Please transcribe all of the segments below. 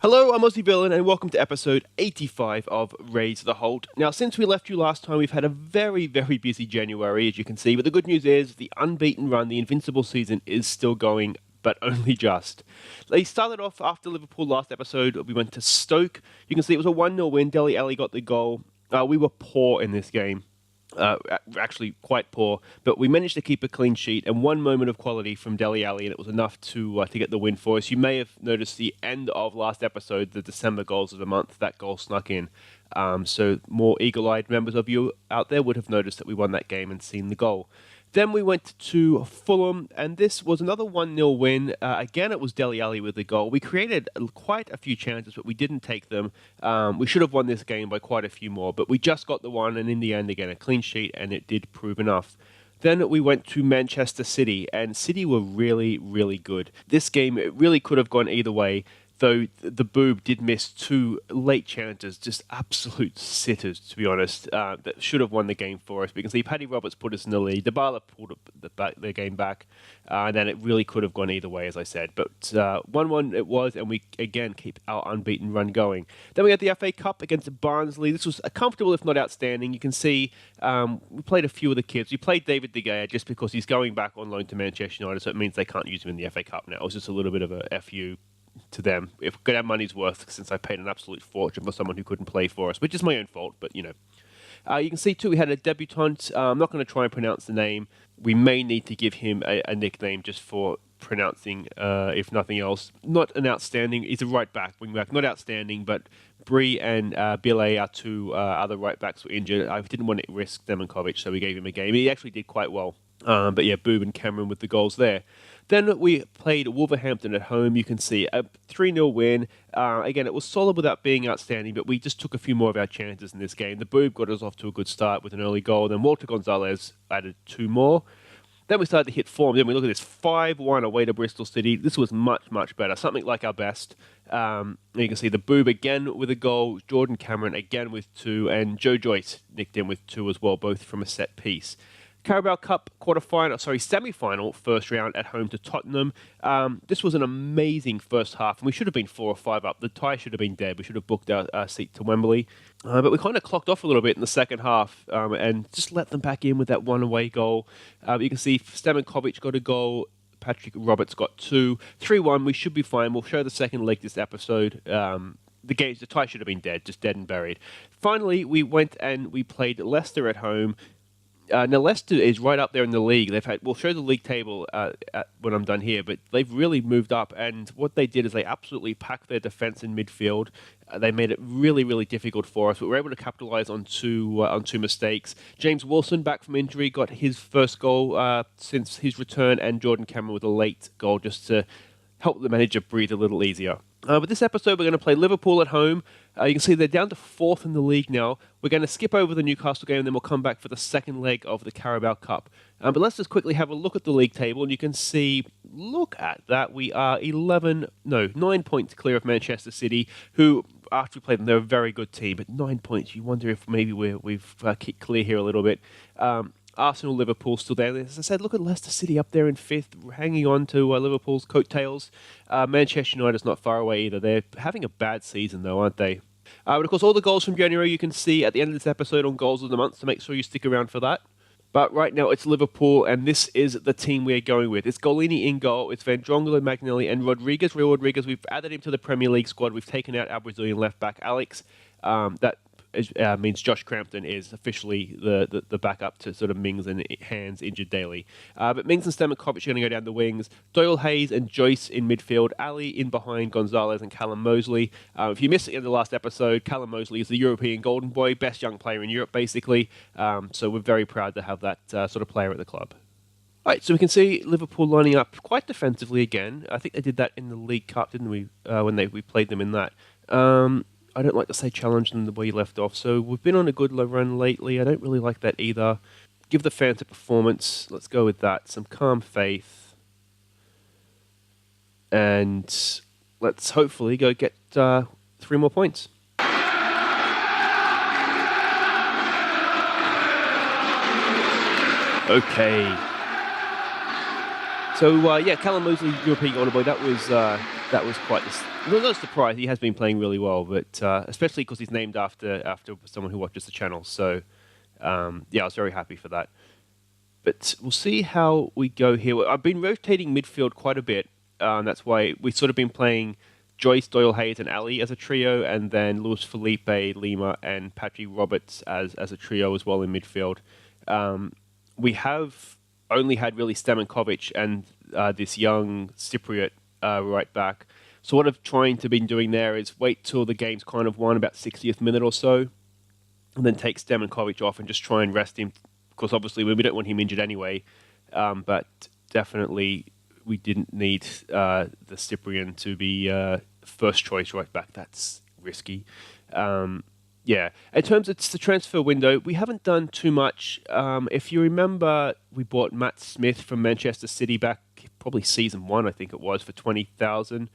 Hello, I'm Aussie Villain, and welcome to episode 85 of Raise the Halt. Now, since we left you last time, we've had a very, very busy January, as you can see, but the good news is the unbeaten run, the invincible season, is still going, but only just. They started off after Liverpool last episode. We went to Stoke. You can see it was a 1-0 win. Dele Alli got the goal. We were poor in this game. Actually quite poor, but we managed to keep a clean sheet and one moment of quality from Dele Alli, and it was enough to get the win for us. You may have noticed the end of last episode, the December goals of the month, that goal snuck in. So more eagle-eyed members of you out there would have noticed that we won that game and seen the goal. Then we went to Fulham, and this was another 1-0 win. Again, it was Dele Alli with the goal. We created quite a few chances, but we didn't take them. We should have won this game by quite a few more, but we just got the one, and in the end, again, a clean sheet, and it did prove enough. Then we went to Manchester City, and City were really, really good. This game, it really could have gone either way, though the Boob did miss two late chances, just absolute sitters, to be honest, that should have won the game for us. We can see Paddy Roberts put us in the lead, Dybala pulled the game back, and then it really could have gone either way, as I said. But 1-1 it was, and we, again, keep our unbeaten run going. Then we had the FA Cup against Barnsley. This was a comfortable, if not outstanding. You can see we played a few of the kids. We played David De Gea just because he's going back on loan to Manchester United, so it means they can't use him in the FA Cup now. It was just a little bit of a FU to them. If we could have money's worth, since I paid an absolute fortune for someone who couldn't play for us, which is my own fault, but you know. You can see too, we had a debutant. I'm not going to try and pronounce the name. We may need to give him a nickname just for pronouncing, if nothing else. Not an outstanding, he's a right back, wing back, not outstanding, but Bree and Bile, our two other right backs, were injured. I didn't want to risk Demonkovic, so we gave him a game. He actually did quite well. But yeah, Boob and Cameron with the goals there. Then we played Wolverhampton at home. You can see a 3-0 win. Again, it was solid without being outstanding, but we just took a few more of our chances in this game. The Boob got us off to a good start with an early goal. Then Walter Gonzalez added two more. Then we started to hit form. Then we look at this 5-1 away to Bristol City. This was much, much better. Something like our best. You can see the Boob again with a goal. Jordan Cameron again with two. And Joe Joyce nicked in with two as well, both from a set piece. Carabao Cup semi-final, first round at home to Tottenham. This was an amazing first half, and we should have been 4 or 5 up. The tie should have been dead. We should have booked our seat to Wembley. But we kind of clocked off a little bit in the second half and just let them back in with that one away goal. You can see Stemenkovic got a goal. Patrick Roberts got two. 3-1, we should be fine. We'll show the second leg this episode. The tie should have been dead, just dead and buried. Finally, we went and we played Leicester at home. Now, Leicester is right up there in the league. We'll show the league table when I'm done here, but they've really moved up. And what they did is they absolutely packed their defence in midfield. They made it really, really difficult for us. We were able to capitalise on two mistakes. James Wilson, back from injury, got his first goal since his return, and Jordan Cameron with a late goal just to help the manager breathe a little easier. But this episode, we're going to play Liverpool at home. You can see they're down to 4th in the league now. We're going to skip over the Newcastle game, and then we'll come back for the second leg of the Carabao Cup. But let's just quickly have a look at the league table, and you can see, look at that, we are 9 points clear of Manchester City, who, after we played them, they're a very good team. But 9 points, you wonder if maybe we've kicked clear here a little bit. Arsenal, Liverpool still there. As I said, look at Leicester City up there in 5th, hanging on to Liverpool's coattails. Manchester United's not far away either. They're having a bad season, though, aren't they? But of course, all the goals from January you can see at the end of this episode on Goals of the Month, so make sure you stick around for that. But right now, it's Liverpool, and this is the team we're going with. It's Golini in goal, it's Van Drongelen, Magnelli, and Rodriguez. Real Rodriguez, we've added him to the Premier League squad. We've taken out our Brazilian left-back, Alex. That means Josh Crampton is officially the backup to sort of Mings and Hands injured daily. But Mings and Stemenkovic are going to go down the wings. Doyle Hayes and Joyce in midfield. Ali in behind Gonzalez and Callum Mosley. If you missed it in the last episode, Callum Mosley is the European Golden Boy, best young player in Europe, basically. So we're very proud to have that sort of player at the club. All right, so we can see Liverpool lining up quite defensively again. I think they did that in the League Cup, didn't we, when we played them in that. I don't like to say challenge them the way you left off. So we've been on a good run lately. I don't really like that either. Give the fans a performance. Let's go with that. Some calm faith. And let's hopefully go get 3 more points. Okay. So, Callum Mosley, European Golden Boy, that was that was quite not a surprise. He has been playing really well, but especially because he's named after someone who watches the channel. So yeah, I was very happy for that. But we'll see how we go here. I've been rotating midfield quite a bit. That's why we've sort of been playing Joyce, Doyle, Hayes, and Ali as a trio, and then Luis Felipe, Lima, and Patrick Roberts as a trio as well in midfield. We have only had really Stamankovic and this young Cypriot right back. So what I've trying to been doing there is wait till the game's kind of won, about 60th minute or so, and then take Stamankovic off and just try and rest him. Because obviously we don't want him injured anyway, but definitely we didn't need the Cyprian to be first choice right back. That's risky. Yeah, in terms of the transfer window, we haven't done too much. If you remember, we bought Matt Smith from Manchester City back probably season 1, I think it was, for 20,000.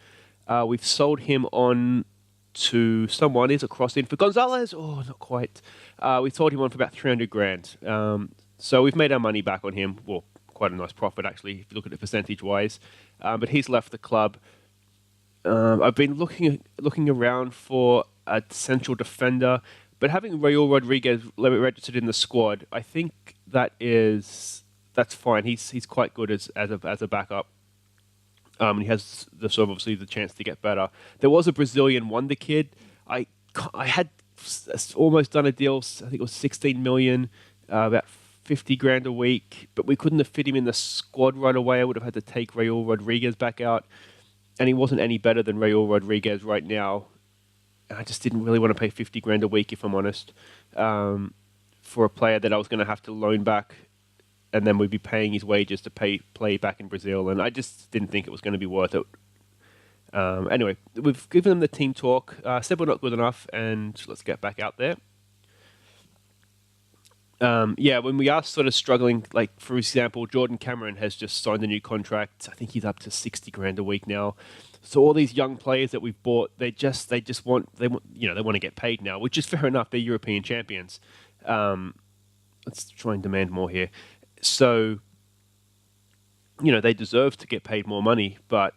We've sold him on to someone. Is it crossed in for Gonzalez? Oh, not quite. We sold him on for about 300 grand. So we've made our money back on him. Well, quite a nice profit actually, if you look at it percentage wise. But he's left the club. I've been looking around for a central defender, but having Raul Rodriguez registered in the squad, I think that's fine. He's quite good as a backup. He has obviously the chance to get better. There was a Brazilian wonder kid. I had almost done a deal. I think it was 16 million, about 50 grand a week, but we couldn't have fit him in the squad right away. I would have had to take Raul Rodriguez back out, and he wasn't any better than Raul Rodriguez right now. I just didn't really want to pay 50 grand a week, if I'm honest, for a player that I was going to have to loan back, and then we'd be paying his wages to play back in Brazil, and I just didn't think it was going to be worth it. Anyway, we've given them the team talk, said we're not good enough, and let's get back out there. Yeah, when we are sort of struggling, like for example, Jordan Cameron has just signed a new contract. I think he's up to 60 grand a week now. So all these young players that we've bought, they want to get paid now, which is fair enough. They're European champions. Let's try and demand more here. So, they deserve to get paid more money, but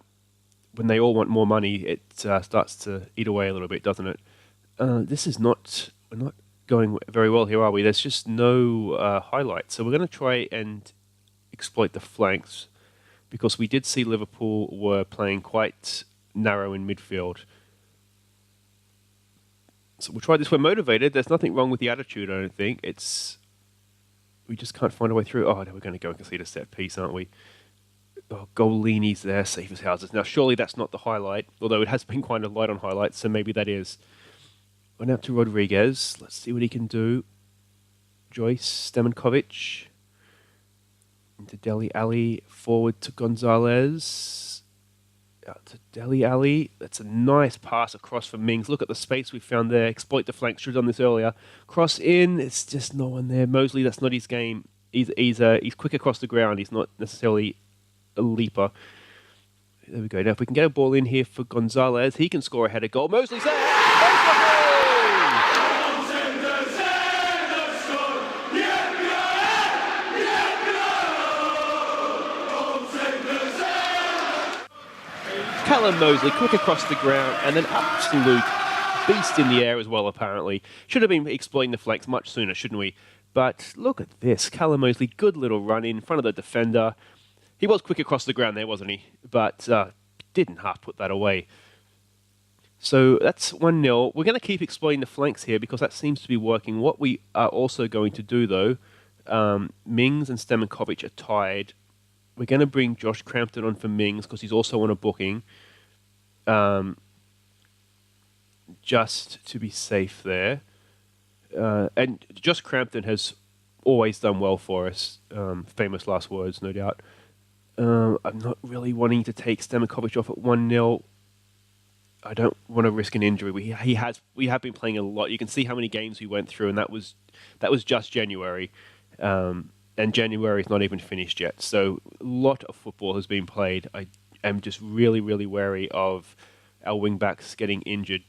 when they all want more money, it starts to eat away a little bit, doesn't it? We're not going very well here, are we? There's just no highlights. So we're going to try and exploit the flanks, because we did see Liverpool were playing quite narrow in midfield. So we'll try this. We're motivated. There's nothing wrong with the attitude, I don't think. We just can't find a way through. Oh, no, we're going to go and concede a set piece, aren't we? Oh, Golini's there, safe as houses. Now, surely that's not the highlight, although it has been quite a light on highlights, so maybe that is. Went out to Rodriguez. Let's see what he can do. Joyce, Stamankovic. Into Dele Alli. Forward to Gonzalez. Out to Dele Alli. That's a nice pass across for Mings. Look at the space we found there. Exploit the flank. Should have done this earlier. Cross in. It's just no one there. Mosley, that's not his game. He's quick across the ground. He's not necessarily a leaper. There we go. Now, if we can get a ball in here for Gonzalez, he can score a header goal. Mosley's there! Callum Mosley, quick across the ground, and an absolute beast in the air as well, apparently. Should have been exploiting the flanks much sooner, shouldn't we? But look at this. Callum Mosley, good little run in front of the defender. He was quick across the ground there, wasn't he? But didn't half put that away. So that's 1-0. We're going to keep exploiting the flanks here because that seems to be working. What we are also going to do, though, Mings and Stamankovic are tied. We're going to bring Josh Crampton on for Mings because he's also on a booking. Just to be safe there. And Josh Crampton has always done well for us. Famous last words, no doubt. I'm not really wanting to take Stamankovic off at 1-0. I don't want to risk an injury. We have been playing a lot. You can see how many games we went through, and that was just January. And January is not even finished yet. So a lot of football has been played. I am just really, really wary of our wing-backs getting injured.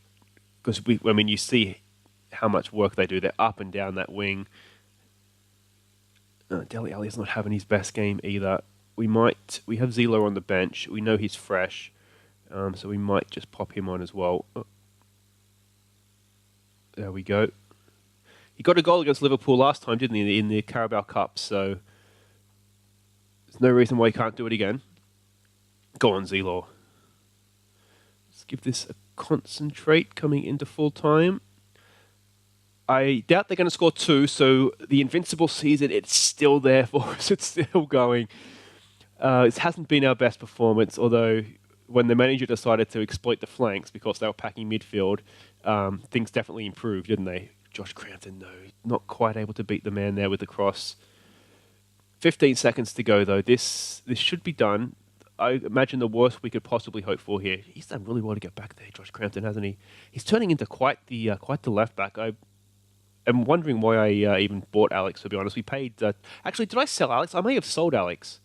Because, you see how much work they do. They're up and down that wing. Dele Alli is not having his best game either. We have Zilo on the bench. We know he's fresh. So we might just pop him on as well. Oh, there we go. He got a goal against Liverpool last time, didn't he, in the Carabao Cup? So there's no reason why he can't do it again. Go on, Z-Law. Let's give this a concentrate coming into full time. I doubt they're going to score 2, so the invincible season, it's still there for us. It's still going. It hasn't been our best performance, although when the manager decided to exploit the flanks because they were packing midfield, things definitely improved, didn't they? Josh Crampton, no, not quite able to beat the man there with the cross. 15 seconds to go, though. This should be done. I imagine the worst we could possibly hope for here. He's done really well to get back there, Josh Crampton, hasn't he? He's turning into quite the left back. I'm wondering why I even bought Alex, to be honest. We paid... actually, did I sell Alex? I may have sold Alex.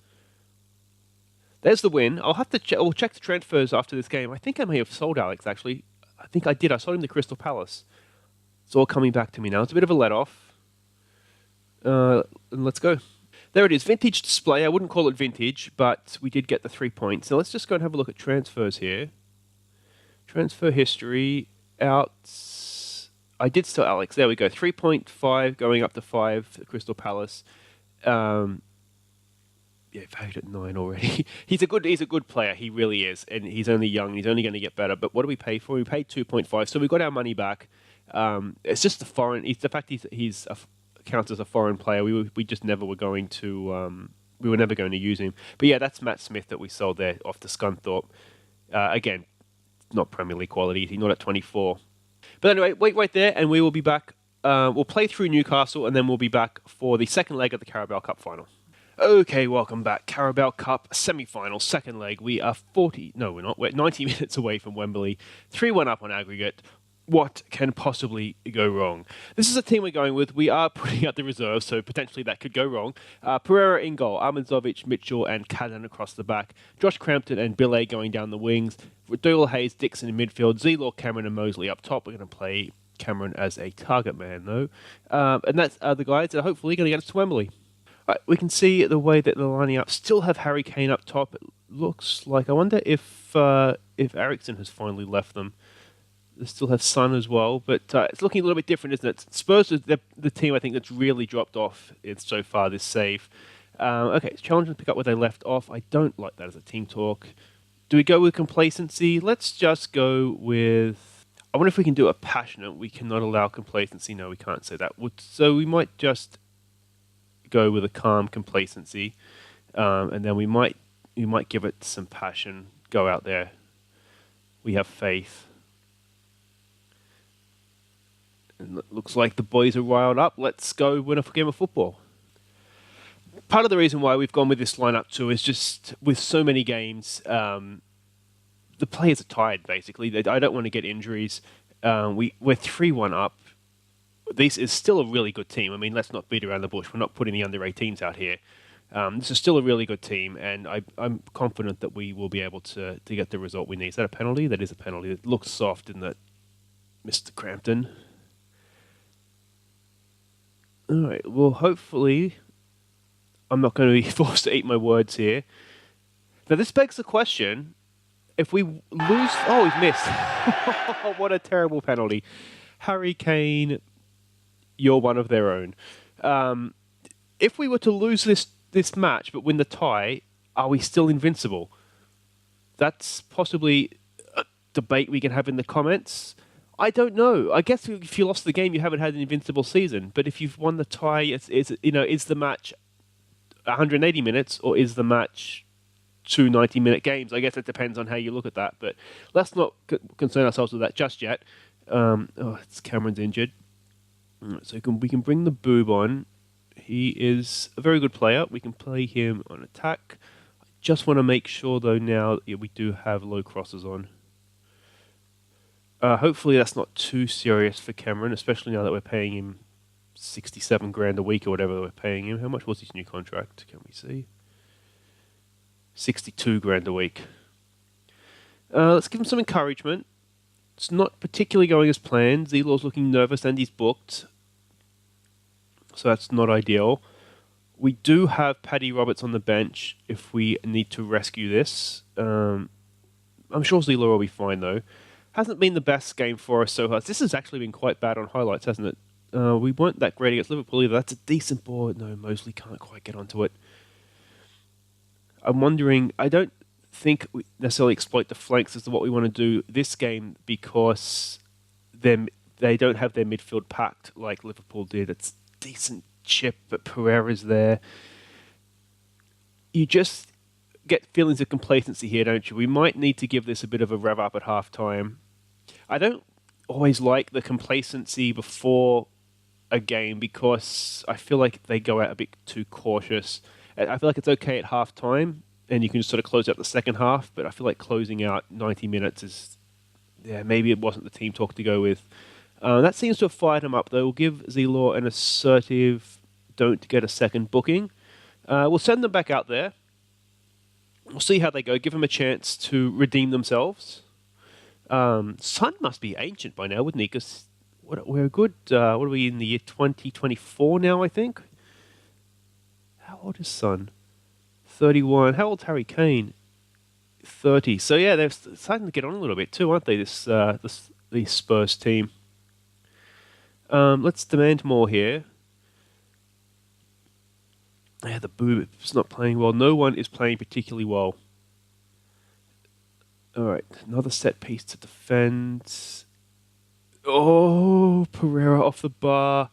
There's the win. I'll have to we'll check the transfers after this game. I think I may have sold Alex, actually. I think I did. I sold him to Crystal Palace. It's all coming back to me now. It's a bit of a let-off. Let's go. There it is. Vintage display. I wouldn't call it vintage, but we did get the 3 points. So let's just go and have a look at transfers here. Transfer history. Out... I did sell Alex. There we go. 3.5 going up to 5 at Crystal Palace. Yeah, valued at 9 already. He's a good player. He really is, and he's only young. He's only going to get better. But what do we pay for? We paid 2.5, so we got our money back. It's just the foreign. It's the fact he's counts as a foreign player. We just never were going to. We were never going to use him. But yeah, that's Matt Smith that we sold there off to Scunthorpe. Again, not Premier League quality. He's not at 24. But anyway, wait right there, and we will be back. We'll play through Newcastle, and then we'll be back for the second leg of the Carabao Cup Final. Okay, welcome back. Carabao Cup semi-final, second leg. We are 90 minutes away from Wembley. 3-1 up on aggregate. What can possibly go wrong? This is a team we're going with. We are putting out the reserves, so potentially that could go wrong. Pereira in goal, Armanzovic, Mitchell, and Kazan across the back. Josh Crampton and Billet going down the wings. Doyle, Hayes, Dixon in midfield. Z-Law, Cameron, and Mosley up top. We're going to play Cameron as a target man, though. And that's the guys that are hopefully going to get us to Wembley. Right, we can see the way that they're lining up. Still have Harry Kane up top. It looks like... I wonder if Eriksen has finally left them. They still have Son as well, but it's looking a little bit different, isn't it? Spurs is the team I think that's really dropped off so far this save. Okay, it's challenging to pick up where they left off. I don't like that as a team talk. Do we go with complacency? Let's just go with... I wonder if we can do a passionate. We cannot allow complacency. No, we can't say that. So we might just go with a calm complacency, and then we might give it some passion. Go out there. We have faith. And it looks like the boys are riled up. Let's go win a game of football. Part of the reason why we've gone with this lineup too is just with so many games, the players are tired, basically. I don't want to get injuries. We're 3-1 up. This is still a really good team. I mean, let's not beat around the bush. We're not putting the under-18s out here. This is still a really good team, and I'm confident that we will be able to get the result we need. Is that a penalty? That is a penalty. It looks soft, isn't it, Mr. Crampton? All right, well, hopefully I'm not going to be forced to eat my words here. Now, this begs the question, if we lose... Oh, we've missed. What a terrible penalty. Harry Kane, you're one of their own. If we were to lose this match but win the tie, are we still invincible? That's possibly a debate we can have in the comments. I don't know. I guess if you lost the game, you haven't had an invincible season. But if you've won the tie, is the match 180 minutes or is the match 2 90-minute games? I guess it depends on how you look at that. But let's not concern ourselves with that just yet. It's Cameron's injured. So we can bring the boob on. He is a very good player. We can play him on attack. I just want to make sure, though, now that we do have low crosses on. Hopefully that's not too serious for Cameron, especially now that we're paying him 67 grand a week or whatever we're paying him. How much was his new contract? Can we see? 62 grand a week. Let's give him some encouragement. It's not particularly going as planned. Z-Law's looking nervous and he's booked. So that's not ideal. We do have Paddy Roberts on the bench if we need to rescue this. I'm sure Zila will be fine, though. Hasn't been the best game for us so far. This has actually been quite bad on highlights, hasn't it? We weren't that great against Liverpool either. That's a decent ball. No, Mosley can't quite get onto it. I'm wondering, I don't think we necessarily exploit the flanks as to what we want to do this game because they don't have their midfield packed like Liverpool did. It's decent chip, but Pereira's there. You just get feelings of complacency here, don't you? We might need to give this a bit of a rev up at half time. I don't always like the complacency before a game because I feel like they go out a bit too cautious. I feel like it's okay at half time and you can just sort of close out the second half, but I feel like closing out 90 minutes is, maybe it wasn't the team talk to go with. That seems to have fired him up, though. We'll give Zilor an assertive don't get a second booking. We'll send them back out there. We'll see how they go. Give them a chance to redeem themselves. Sun must be ancient by now, wouldn't he? Because we're good. What are we in the year 2024 now, I think? How old is Sun? 31. How old's Harry Kane? 30. So yeah, they're starting to get on a little bit too, aren't they? The Spurs team. Let's demand more here. Yeah, the boob is not playing well. No one is playing particularly well. All right, another set piece to defend. Oh, Pereira off the bar.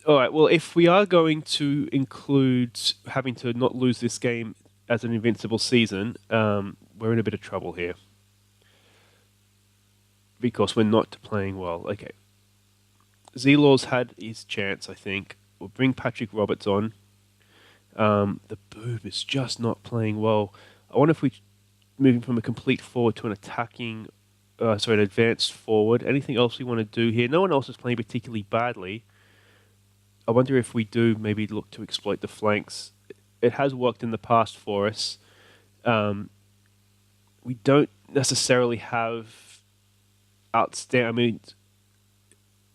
All right, well, if we are going to include having to not lose this game as an invincible season, we're in a bit of trouble here. Because we're not playing well. Okay. Zelor's had his chance, I think. We'll bring Patrick Roberts on. The boob is just not playing well. I wonder if we moving from a complete forward to an attacking, an advanced forward. Anything else we want to do here? No one else is playing particularly badly. I wonder if we do maybe look to exploit the flanks. It has worked in the past for us. We don't necessarily have outstanding. I mean,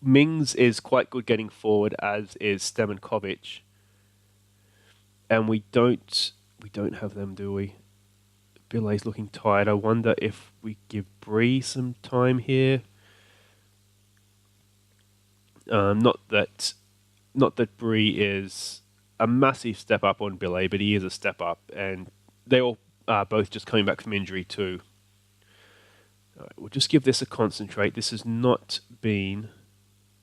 Mings is quite good getting forward, as is Stemenkovic. And we don't have them, do we? Billet's looking tired. I wonder if we give Bree some time here. Not that Bree is a massive step up on Billet, but he is a step up, and they all are both just coming back from injury too. All right, we'll just give this a concentrate. This has not been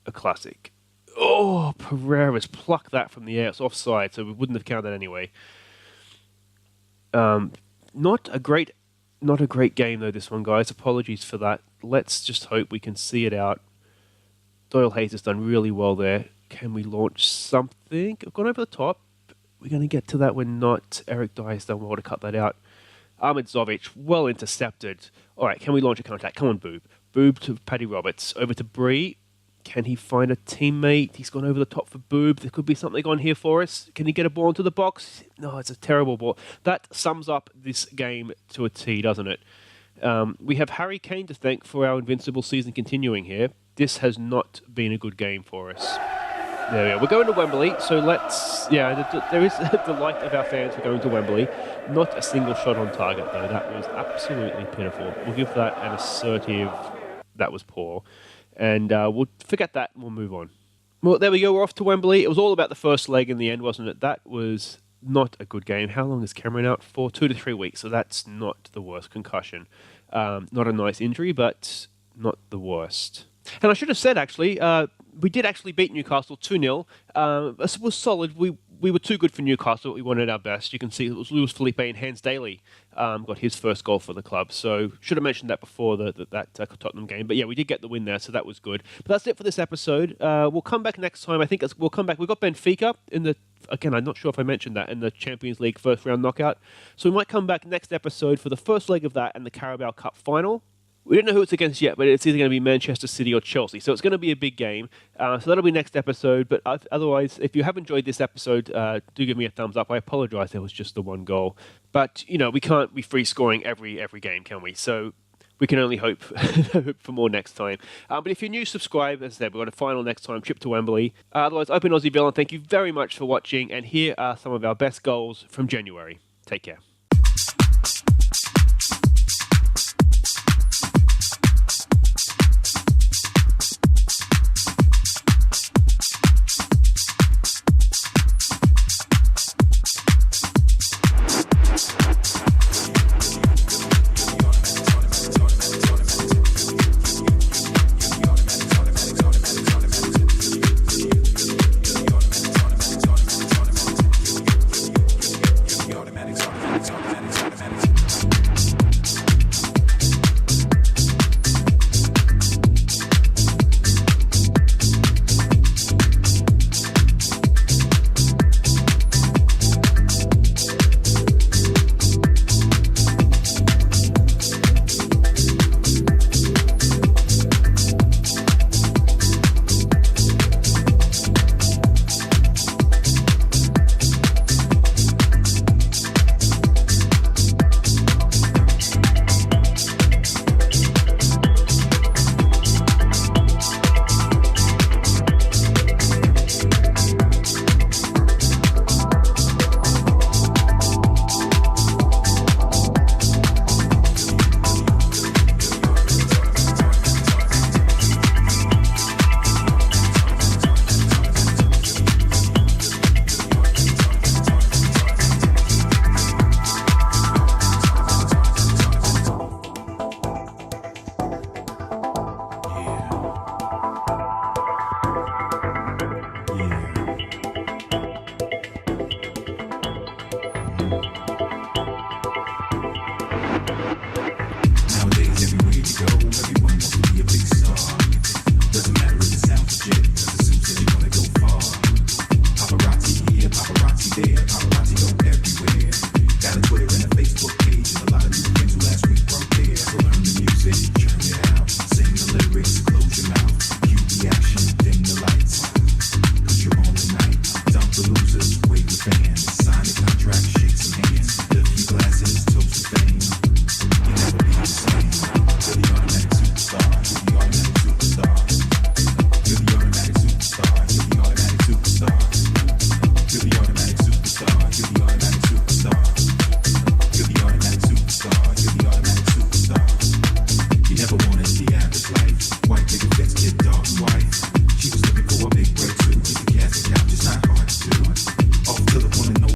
a classic. Oh, Pereira's plucked that from the air. It's offside, so we wouldn't have counted anyway. Not a great game though, this one, guys. Apologies for that. Let's just hope we can see it out. Doyle Hayes has done really well there. Can we launch something? I've gone over the top. We're going to get to that when not. Eric Dyer's done well to cut that out. Ahmed Zovic, well intercepted. All right, can we launch a contact? Come on, Boob. Boob to Paddy Roberts. Over to Bree. Can he find a teammate? He's gone over the top for Boob. There could be something on here for us. Can he get a ball into the box? No, it's a terrible ball. That sums up this game to a T, doesn't it? We have Harry Kane to thank for our invincible season continuing here. This has not been a good game for us. There we are. We're going to Wembley, so let's... Yeah, there is the light of our fans for going to Wembley. Not a single shot on target, though. That was absolutely pitiful. We'll give that an assertive... That was poor. And we'll forget that and we'll move on. Well, there we go. We're off to Wembley. It was all about the first leg in the end, wasn't it? That was not a good game. How long is Cameron out for? 2 to 3 weeks. So that's not the worst concussion. Not a nice injury, but not the worst. And I should have said, actually, we did actually beat Newcastle 2-0. It was solid. We were too good for Newcastle. We wanted our best. You can see it was Luis Felipe and Hans Daly got his first goal for the club. So should have mentioned that before that Tottenham game. But yeah, we did get the win there, so that was good. But that's it for this episode. We'll come back next time. I think we'll come back. We've got Benfica in the... Again, I'm not sure if I mentioned that in the Champions League first round knockout. So we might come back next episode for the first leg of that and the Carabao Cup final. We don't know who it's against yet, but it's either going to be Manchester City or Chelsea. So it's going to be a big game. So that'll be next episode. But otherwise, if you have enjoyed this episode, do give me a thumbs up. I apologise, there was just the one goal. But, we can't be free scoring every game, can we? So we can only hope for more next time. But if you're new, subscribe. As I said, we've got a final next time, trip to Wembley. Otherwise, Open Aussie Villa, thank you very much for watching. And here are some of our best goals from January. Take care.